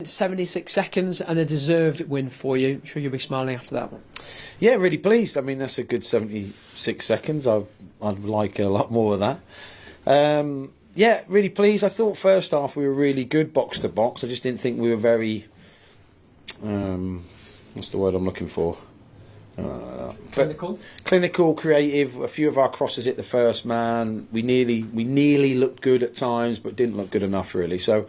76 seconds and a deserved win for you. I'm sure you'll be smiling after that one. Yeah, really pleased. I mean, that's a good 76 seconds. I'd like a lot more of that. Yeah, really pleased. I thought first half we were really good box to box. I just didn't think we were very... what's the word I'm looking for? Clinical, creative. A few of our crosses hit the first man. We nearly looked good at times, but didn't look good enough really. So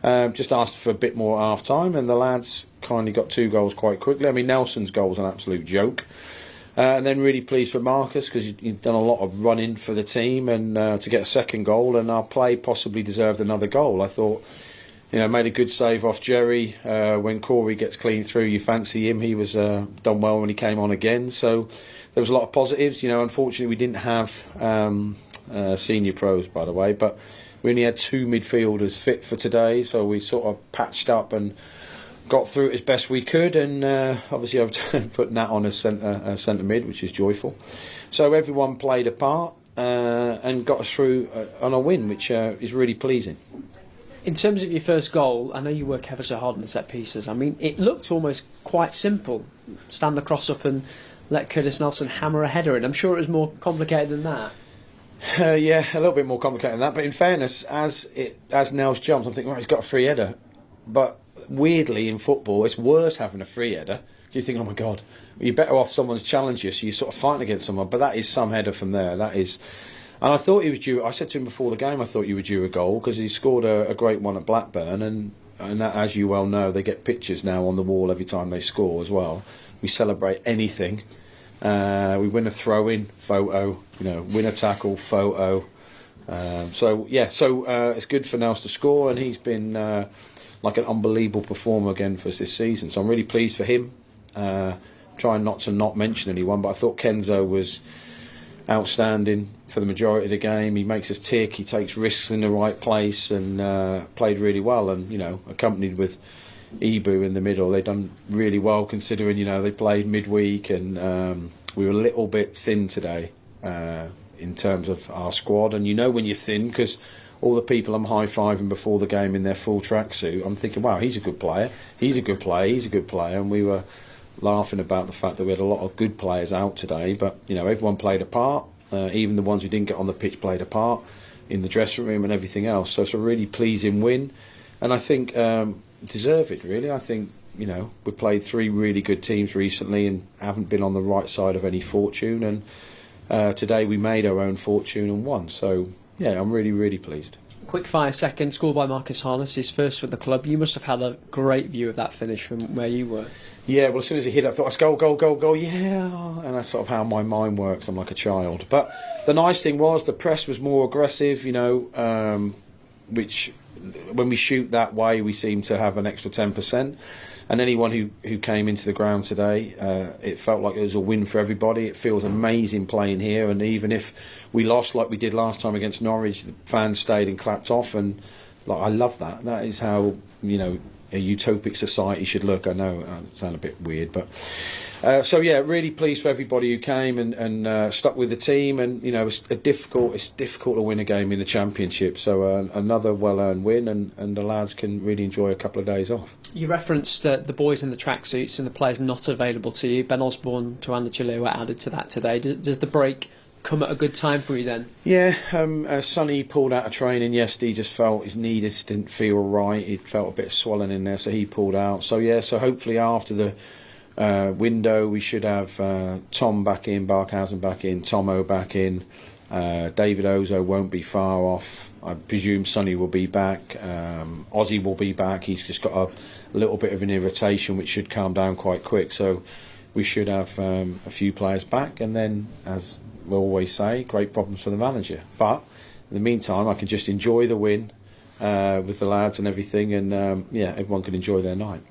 just asked for a bit more at half time, and the lads kindly got 2 goals quite quickly. I mean, Nelson's goal was an absolute joke. And then really pleased for Marcus, because he'd done a lot of running for the team, and to get a second goal, and our play possibly deserved another goal. I thought, made a good save off Jerry. When Corey gets clean through, you fancy him. He was done well when he came on again. So there was a lot of positives. Unfortunately we didn't have senior pros, by the way, but we only had 2 midfielders fit for today, so we sort of patched up and got through it as best we could, and obviously I've put Nat on as centre mid, which is joyful. So everyone played a part and got us through on a win, which is really pleasing. In terms of your first goal, I know you work ever so hard on the set pieces. I mean, it looked almost quite simple. Stand the cross up and let Curtis Nelson hammer a header in. I'm sure it was more complicated than that. Yeah, a little bit more complicated than that. But in fairness, as Nels jumps, I'm thinking, right, he's got a free header. But weirdly, in football, it's worse having a free header. You think, oh my God, you're better off someone's challenged you, so you're sort of fighting against someone. But that is some header from there. That is... And I thought he was due. I said to him before the game, I thought you were due a goal, because he scored a great one at Blackburn, and that, as you well know, they get pictures now on the wall every time they score as well. We celebrate anything. We win a throw-in, photo. Win a tackle, photo. So it's good for Nels to score, and he's been like an unbelievable performer again for us this season. So I'm really pleased for him. Trying not to not mention anyone, but I thought Kenzo was outstanding for the majority of the game. He makes us tick, he takes risks in the right place, and played really well, and accompanied with Ibu in the middle. They've done really well, considering they played midweek, and we were a little bit thin today in terms of our squad. And when you're thin, because all the people I'm high-fiving before the game in their full tracksuit, I'm thinking, wow, he's a good player, he's a good player, and we were laughing about the fact that we had a lot of good players out today, but everyone played a part. Even the ones who didn't get on the pitch played a part in the dressing room and everything else. So it's a really pleasing win, and I think deserve it really. I think we played 3 really good teams recently and haven't been on the right side of any fortune, and today we made our own fortune and won. So yeah, I'm really pleased. Quick fire second, scored by Marcus Harness, his first for the club. You must have had a great view of that finish from where you were. Yeah, well, as soon as he hit it, I thought, let's go, yeah. And that's sort of how my mind works. I'm like a child. But the nice thing was the press was more aggressive, which when we shoot that way, we seem to have an extra 10%. And anyone who came into the ground today, it felt like it was a win for everybody. It feels amazing playing here, and even if we lost like we did last time against Norwich, the fans stayed and clapped off, and I love that. That is how a utopic society should look. I know I sound a bit weird, but so yeah, really pleased for everybody who came and stuck with the team. And it's difficult to win a game in the Championship. So another well-earned win, and the lads can really enjoy a couple of days off. You referenced the boys in the tracksuits and the players not available to you. Ben Osborne, Tuanda Chile were added to that today. Does the break come at a good time for you then? Yeah, Sonny pulled out of training yesterday. He just felt his knee just didn't feel right. He felt a bit of swelling in there, so he pulled out. So yeah, so hopefully after the window we should have Tom back in, Barkhausen back in, Tomo back in. David Ozo won't be far off. I presume Sonny will be back. Ozzy will be back. He's just got a little bit of an irritation which should calm down quite quick. So we should have a few players back, and then, as we always say, great problems for the manager. But in the meantime, I can just enjoy the win with the lads and everything, and yeah, everyone can enjoy their night.